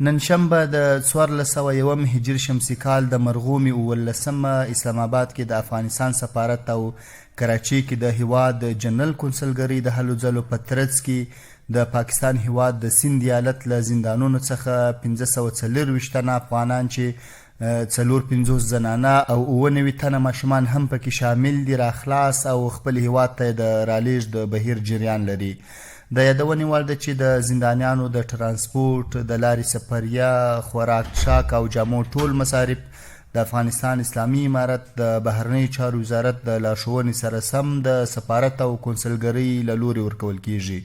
نن شنبه د 1401 هجري شمسي کال د مرغومي 19 اسلام آباد کې د افغانستان سفارت او کراچي کې د هیواد جنرال کونسلګرۍ د هلو ځلو په ترڅ کې د پاکستان هیواد د سیند ایالت له زندانونو څخه 540 تنه افغانان چې 54 زنانه او 99 تنه ماشومان هم پکې شامل دي راخلاص او خپل هیواد ته د رالیږد د بهیر جریان لري. د یادونې وړ ده چې د زندانیانو د ترانسپورټ، د لارې سفریه، خوراک څښاک او جامو ټول مصارف د افغانستان اسلامي امارت د بهرنیو چارو وزارت د لارښوونې سره سم د سفارت او کونسلګرۍ له لورې ورکول کیږي.